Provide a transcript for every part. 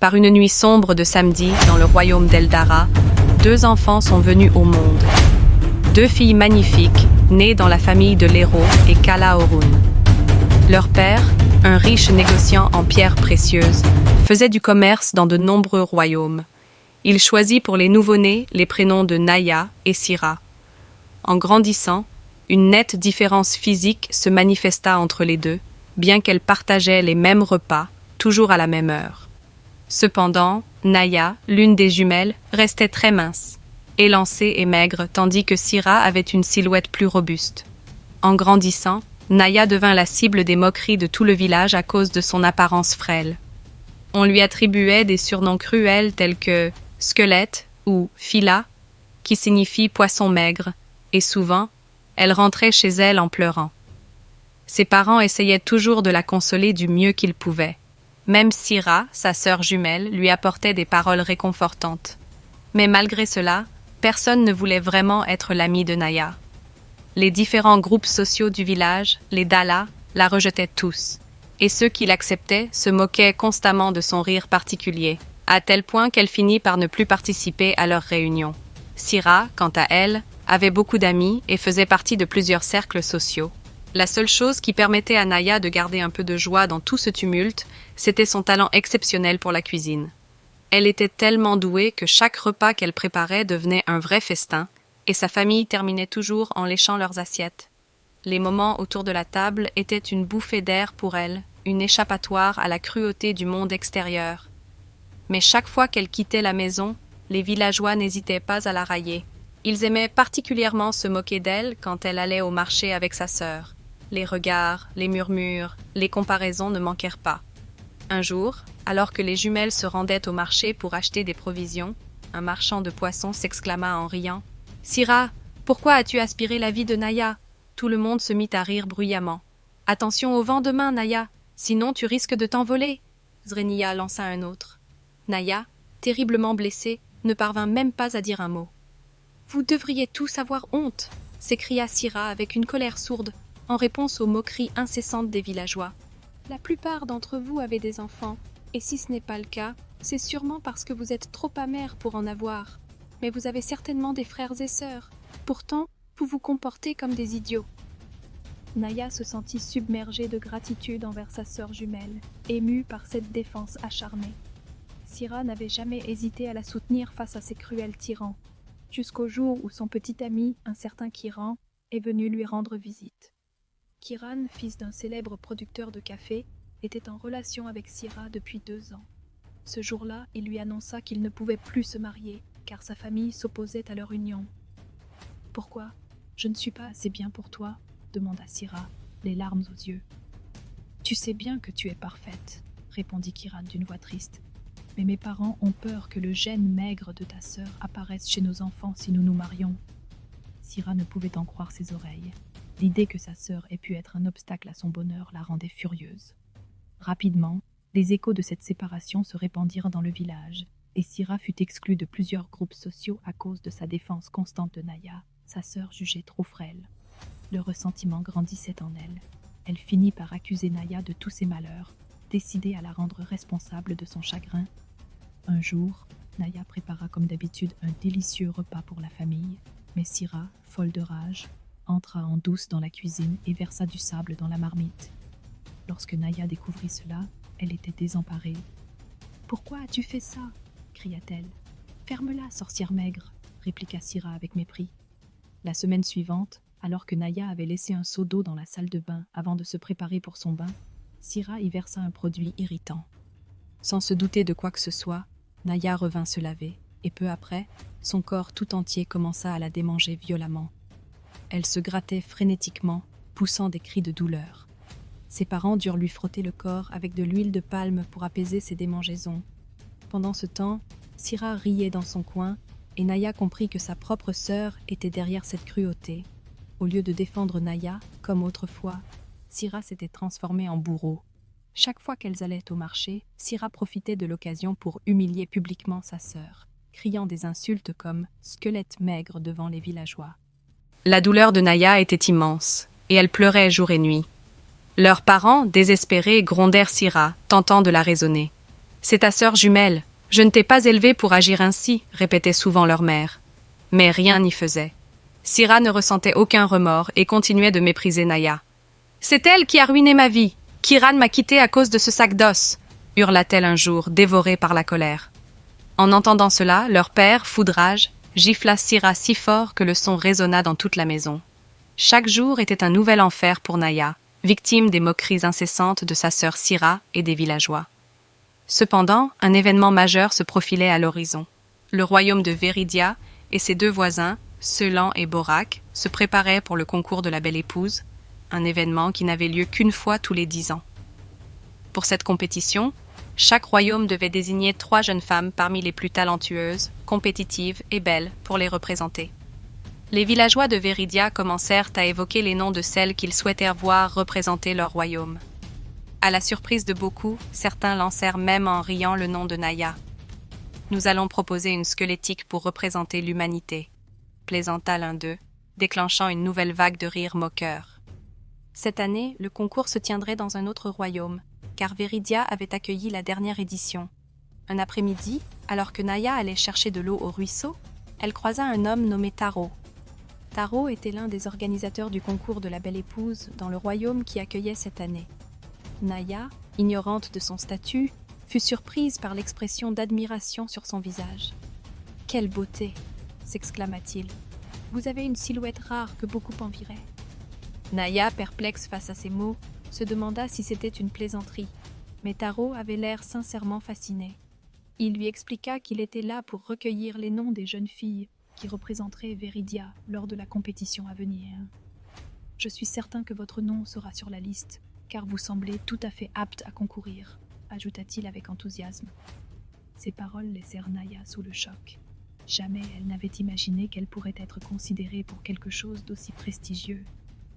Par une nuit sombre de samedi, dans le royaume d'Eldara, 2 enfants sont venus au monde. 2 filles magnifiques, nées dans la famille de l'héros et Kalaorun. Leur père, un riche négociant en pierres précieuses, faisait du commerce dans de nombreux royaumes. Il choisit pour les nouveau-nés les prénoms de Naya et Sira. En grandissant, une nette différence physique se manifesta entre les deux, bien qu'elles partageaient les mêmes repas, toujours à la même heure. Cependant, Naya, l'une des jumelles, restait très mince, élancée et maigre, tandis que Sira avait une silhouette plus robuste. En grandissant, Naya devint la cible des moqueries de tout le village à cause de son apparence frêle. On lui attribuait des surnoms cruels tels que squelette ou fila, qui signifie poisson maigre, et souvent, elle rentrait chez elle en pleurant. Ses parents essayaient toujours de la consoler du mieux qu'ils pouvaient. Même Sira, sa sœur jumelle, lui apportait des paroles réconfortantes. Mais malgré cela, personne ne voulait vraiment être l'ami de Naya. Les différents groupes sociaux du village, les Dala, la rejetaient tous, et ceux qui l'acceptaient se moquaient constamment de son rire particulier, à tel point qu'elle finit par ne plus participer à leurs réunions. Sira, quant à elle, avait beaucoup d'amis et faisait partie de plusieurs cercles sociaux. La seule chose qui permettait à Naya de garder un peu de joie dans tout ce tumulte, c'était son talent exceptionnel pour la cuisine. Elle était tellement douée que chaque repas qu'elle préparait devenait un vrai festin, et sa famille terminait toujours en léchant leurs assiettes. Les moments autour de la table étaient une bouffée d'air pour elle, une échappatoire à la cruauté du monde extérieur. Mais chaque fois qu'elle quittait la maison, les villageois n'hésitaient pas à la railler. Ils aimaient particulièrement se moquer d'elle quand elle allait au marché avec sa sœur. Les regards, les murmures, les comparaisons ne manquèrent pas. Un jour, alors que les jumelles se rendaient au marché pour acheter des provisions, un marchand de poissons s'exclama en riant « Sira, pourquoi as-tu aspiré la vie de Naya ?» Tout le monde se mit à rire bruyamment. « Attention au vent demain, Naya, sinon tu risques de t'envoler !» Zreniya lança un autre. Naya, terriblement blessée, ne parvint même pas à dire un mot. « Vous devriez tous avoir honte !» s'écria Sira avec une colère sourde, en réponse aux moqueries incessantes des villageois. « La plupart d'entre vous avez des enfants, et si ce n'est pas le cas, c'est sûrement parce que vous êtes trop amers pour en avoir. Mais vous avez certainement des frères et sœurs. Pourtant, vous vous comportez comme des idiots. » Naya se sentit submergée de gratitude envers sa sœur jumelle, émue par cette défense acharnée. Sira n'avait jamais hésité à la soutenir face à ces cruels tyrans, jusqu'au jour où son petit ami, un certain Kiran, est venu lui rendre visite. Kiran, fils d'un célèbre producteur de café, était en relation avec Sira depuis 2 ans. Ce jour-là, il lui annonça qu'il ne pouvait plus se marier, car sa famille s'opposait à leur union. « Pourquoi ? Je ne suis pas assez bien pour toi ?» demanda Sira, les larmes aux yeux. « Tu sais bien que tu es parfaite, » répondit Kiran d'une voix triste. « Mais mes parents ont peur que le gène maigre de ta sœur apparaisse chez nos enfants si nous nous marions. » Sira ne pouvait en croire ses oreilles. L'idée que sa sœur ait pu être un obstacle à son bonheur la rendait furieuse. Rapidement, les échos de cette séparation se répandirent dans le village, et Sira fut exclue de plusieurs groupes sociaux à cause de sa défense constante de Naya, sa sœur jugée trop frêle. Le ressentiment grandissait en elle. Elle finit par accuser Naya de tous ses malheurs, décidée à la rendre responsable de son chagrin. Un jour, Naya prépara comme d'habitude un délicieux repas pour la famille, mais Sira, folle de rage, entra en douce dans la cuisine et versa du sable dans la marmite. Lorsque Naya découvrit cela, elle était désemparée. « Pourquoi as-tu fait ça ?» cria-t-elle. « Ferme-la, sorcière maigre !» répliqua Sira avec mépris. La semaine suivante, alors que Naya avait laissé un seau d'eau dans la salle de bain avant de se préparer pour son bain, Sira y versa un produit irritant. Sans se douter de quoi que ce soit, Naya revint se laver, et peu après, son corps tout entier commença à la démanger violemment. Elle se grattait frénétiquement, poussant des cris de douleur. Ses parents durent lui frotter le corps avec de l'huile de palme pour apaiser ses démangeaisons. Pendant ce temps, Sira riait dans son coin, et Naya comprit que sa propre sœur était derrière cette cruauté. Au lieu de défendre Naya, comme autrefois, Sira s'était transformée en bourreau. Chaque fois qu'elles allaient au marché, Sira profitait de l'occasion pour humilier publiquement sa sœur, criant des insultes comme « squelette maigre » devant les villageois. La douleur de Naya était immense, et elle pleurait jour et nuit. Leurs parents, désespérés, grondèrent Sira, tentant de la raisonner. C'est ta sœur jumelle. Je ne t'ai pas élevée pour agir ainsi, répétait souvent leur mère. Mais rien n'y faisait. Syrah ne ressentait aucun remords et continuait de mépriser Naya. C'est elle qui a ruiné ma vie. Kiran m'a quittée à cause de ce sac d'os, hurla-t-elle un jour, dévorée par la colère. En entendant cela, leur père, fou de rage, gifla Syrah si fort que le son résonna dans toute la maison. Chaque jour était un nouvel enfer pour Naya, victime des moqueries incessantes de sa sœur Syrah et des villageois. Cependant, un événement majeur se profilait à l'horizon. Le royaume de Véridia et ses deux voisins, Selan et Borak, se préparaient pour le concours de la Belle Épouse, un événement qui n'avait lieu qu'une fois tous les 10 ans. Pour cette compétition, chaque royaume devait désigner 3 jeunes femmes parmi les plus talentueuses, compétitives et belles pour les représenter. Les villageois de Véridia commencèrent à évoquer les noms de celles qu'ils souhaitèrent voir représenter leur royaume. À la surprise de beaucoup, certains lancèrent même en riant le nom de Naya. « Nous allons proposer une squelettique pour représenter l'humanité », plaisanta l'un d'eux, déclenchant une nouvelle vague de rires moqueurs. Cette année, le concours se tiendrait dans un autre royaume, car Véridia avait accueilli la dernière édition. Un après-midi, alors que Naya allait chercher de l'eau au ruisseau, elle croisa un homme nommé Taro. Taro était l'un des organisateurs du concours de la Belle Épouse dans le royaume qui accueillait cette année. Naya, ignorante de son statut, fut surprise par l'expression d'admiration sur son visage. « Quelle beauté !» s'exclama-t-il. « Vous avez une silhouette rare que beaucoup envieraient. » Naya, perplexe face à ces mots, se demanda si c'était une plaisanterie, mais Taro avait l'air sincèrement fasciné. Il lui expliqua qu'il était là pour recueillir les noms des jeunes filles qui représenteraient Véridia lors de la compétition à venir. « Je suis certain que votre nom sera sur la liste, car vous semblez tout à fait apte à concourir, » ajouta-t-il avec enthousiasme. Ces paroles laissèrent Naya sous le choc. Jamais elle n'avait imaginé qu'elle pourrait être considérée pour quelque chose d'aussi prestigieux.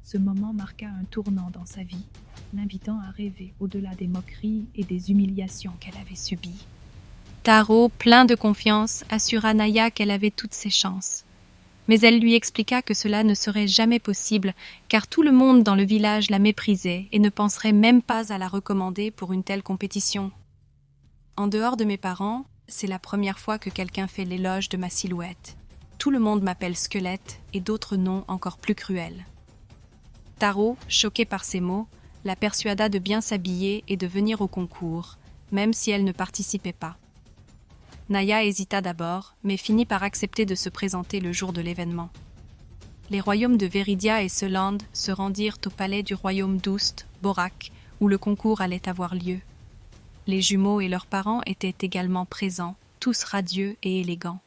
Ce moment marqua un tournant dans sa vie, l'invitant à rêver au-delà des moqueries et des humiliations qu'elle avait subies. Taro, plein de confiance, assura Naya qu'elle avait toutes ses chances. Mais elle lui expliqua que cela ne serait jamais possible, car tout le monde dans le village la méprisait et ne penserait même pas à la recommander pour une telle compétition. En dehors de mes parents, c'est la première fois que quelqu'un fait l'éloge de ma silhouette. Tout le monde m'appelle squelette et d'autres noms encore plus cruels. Taro, choqué par ces mots, la persuada de bien s'habiller et de venir au concours, même si elle ne participait pas. Naya hésita d'abord, mais finit par accepter de se présenter le jour de l'événement. Les royaumes de Véridia et Seland se rendirent au palais du royaume d'Oust, Borak, où le concours allait avoir lieu. Les jumeaux et leurs parents étaient également présents, tous radieux et élégants.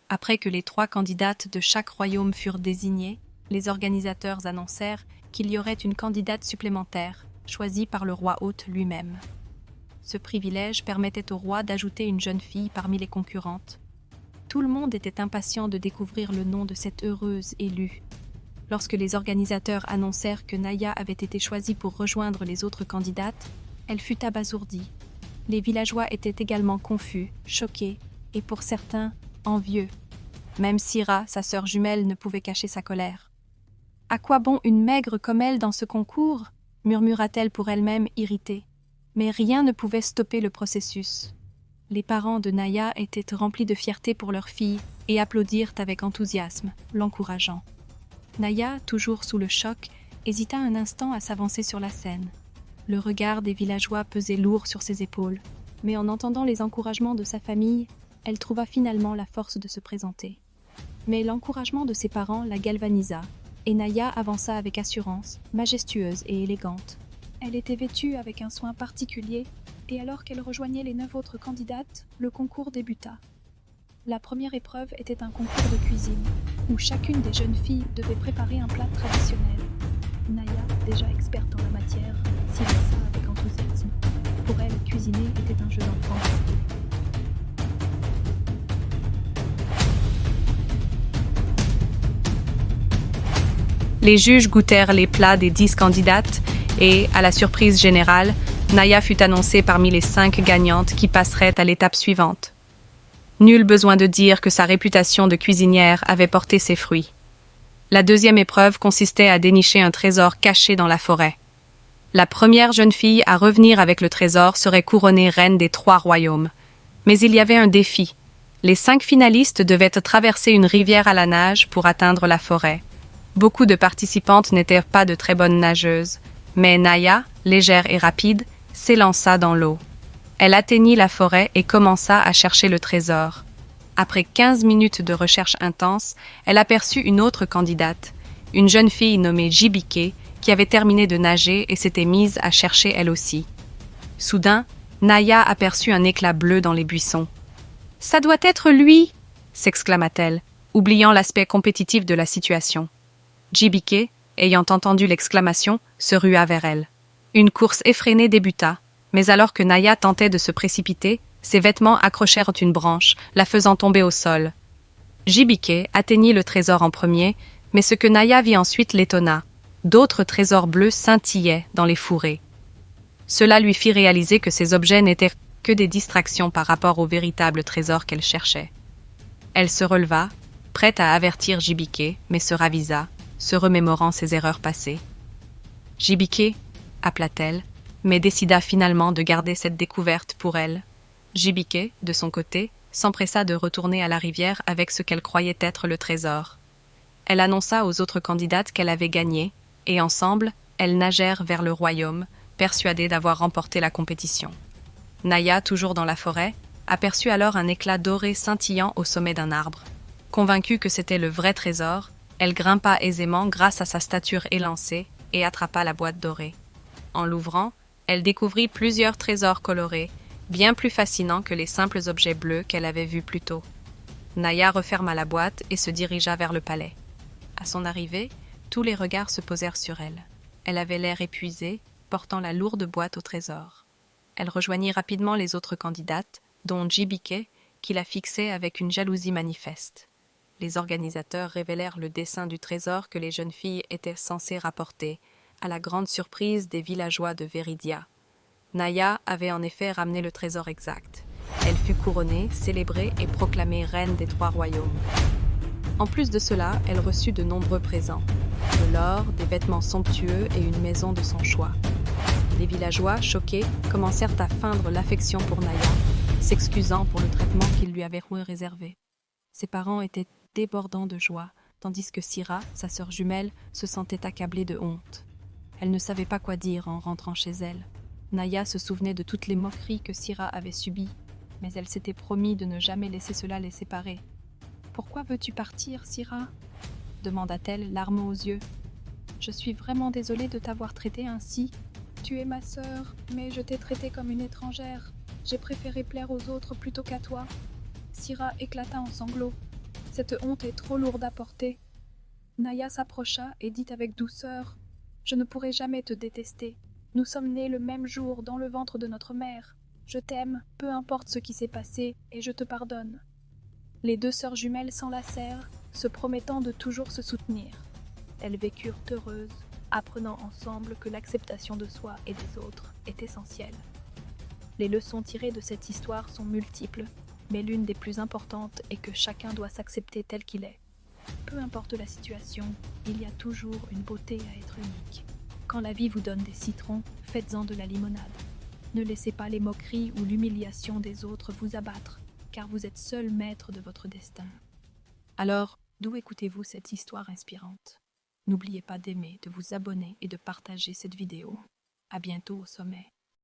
Après que les 3 candidates de chaque royaume furent désignées, les organisateurs annoncèrent qu'il y aurait une candidate supplémentaire, choisie par le roi hôte lui-même. Ce privilège permettait au roi d'ajouter une jeune fille parmi les concurrentes. Tout le monde était impatient de découvrir le nom de cette heureuse élue. Lorsque les organisateurs annoncèrent que Naya avait été choisie pour rejoindre les autres candidates, elle fut abasourdie. Les villageois étaient également confus, choqués et pour certains, envieux. Même Syrah, sa sœur jumelle, ne pouvait cacher sa colère. « À quoi bon une maigre comme elle dans ce concours ?» murmura-t-elle pour elle-même, irritée. Mais rien ne pouvait stopper le processus. Les parents de Naya étaient remplis de fierté pour leur fille et applaudirent avec enthousiasme, l'encourageant. Naya, toujours sous le choc, hésita un instant à s'avancer sur la scène. Le regard des villageois pesait lourd sur ses épaules, mais en entendant les encouragements de sa famille, elle trouva finalement la force de se présenter. Mais l'encouragement de ses parents la galvanisa, et Naya avança avec assurance, majestueuse et élégante. Elle était vêtue avec un soin particulier, et alors qu'elle rejoignait les 9 autres candidates, le concours débuta. La première épreuve était un concours de cuisine, où chacune des jeunes filles devait préparer un plat traditionnel. Naya, déjà experte en la matière, s'y lança avec enthousiasme. Pour elle, cuisiner était un jeu d'enfant. Les juges goûtèrent les plats des 10 candidates et, à la surprise générale, Naya fut annoncée parmi les 5 gagnantes qui passeraient à l'étape suivante. Nul besoin de dire que sa réputation de cuisinière avait porté ses fruits. La deuxième épreuve consistait à dénicher un trésor caché dans la forêt. La première jeune fille à revenir avec le trésor serait couronnée reine des 3 royaumes. Mais il y avait un défi. Les 5 finalistes devaient traverser une rivière à la nage pour atteindre la forêt. Beaucoup de participantes n'étaient pas de très bonnes nageuses, mais Naya, légère et rapide, s'élança dans l'eau. Elle atteignit la forêt et commença à chercher le trésor. Après 15 minutes de recherche intense, elle aperçut une autre candidate, une jeune fille nommée Jibike, qui avait terminé de nager et s'était mise à chercher elle aussi. Soudain, Naya aperçut un éclat bleu dans les buissons. « Ça doit être lui !» s'exclama-t-elle, oubliant l'aspect compétitif de la situation. Jibike, ayant entendu l'exclamation, se rua vers elle. Une course effrénée débuta, mais alors que Naya tentait de se précipiter, ses vêtements accrochèrent une branche, la faisant tomber au sol. Jibike atteignit le trésor en premier, mais ce que Naya vit ensuite l'étonna. D'autres trésors bleus scintillaient dans les fourrés. Cela lui fit réaliser que ces objets n'étaient que des distractions par rapport au véritable trésor qu'elle cherchait. Elle se releva, prête à avertir Jibike, mais se ravisa, se remémorant ses erreurs passées. « Jibike » appela-t-elle, mais décida finalement de garder cette découverte pour elle. Jibike, de son côté, s'empressa de retourner à la rivière avec ce qu'elle croyait être le trésor. Elle annonça aux autres candidates qu'elle avait gagné, et ensemble, elles nagèrent vers le royaume, persuadées d'avoir remporté la compétition. Naya, toujours dans la forêt, aperçut alors un éclat doré scintillant au sommet d'un arbre. Convaincue que c'était le vrai trésor, elle grimpa aisément grâce à sa stature élancée et attrapa la boîte dorée. En l'ouvrant, elle découvrit plusieurs trésors colorés, bien plus fascinants que les simples objets bleus qu'elle avait vus plus tôt. Naya referma la boîte et se dirigea vers le palais. À son arrivée, tous les regards se posèrent sur elle. Elle avait l'air épuisée, portant la lourde boîte au trésor. Elle rejoignit rapidement les autres candidates, dont Jibike, qui la fixait avec une jalousie manifeste. Les organisateurs révélèrent le dessin du trésor que les jeunes filles étaient censées rapporter, à la grande surprise des villageois de Veridia. Naya avait en effet ramené le trésor exact. Elle fut couronnée, célébrée et proclamée reine des 3 royaumes. En plus de cela, elle reçut de nombreux présents. De l'or, des vêtements somptueux et une maison de son choix. Les villageois, choqués, commencèrent à feindre l'affection pour Naya, s'excusant pour le traitement qu'ils lui avaient réservé. Ses parents étaient débordants de joie, tandis que Sira, sa sœur jumelle, se sentait accablée de honte. Elle ne savait pas quoi dire en rentrant chez elle. Naya se souvenait de toutes les moqueries que Sira avait subies, mais elle s'était promis de ne jamais laisser cela les séparer. « Pourquoi veux-tu partir, Sira ?» demanda-t-elle, larmes aux yeux. « Je suis vraiment désolée de t'avoir traitée ainsi. Tu es ma sœur, mais je t'ai traitée comme une étrangère. J'ai préféré plaire aux autres plutôt qu'à toi. » Sira éclata en sanglots. Cette honte est trop lourde à porter. Naya s'approcha et dit avec douceur « Je ne pourrai jamais te détester. Nous sommes nés le même jour dans le ventre de notre mère. Je t'aime, peu importe ce qui s'est passé, et je te pardonne. » Les 2 sœurs jumelles s'enlacèrent, se promettant de toujours se soutenir. Elles vécurent heureuses, apprenant ensemble que l'acceptation de soi et des autres est essentielle. Les leçons tirées de cette histoire sont multiples, mais l'une des plus importantes est que chacun doit s'accepter tel qu'il est. Peu importe la situation, il y a toujours une beauté à être unique. Quand la vie vous donne des citrons, faites-en de la limonade. Ne laissez pas les moqueries ou l'humiliation des autres vous abattre, car vous êtes seul maître de votre destin. Alors, d'où écoutez-vous cette histoire inspirante? N'oubliez pas d'aimer, de vous abonner et de partager cette vidéo. À bientôt au sommet.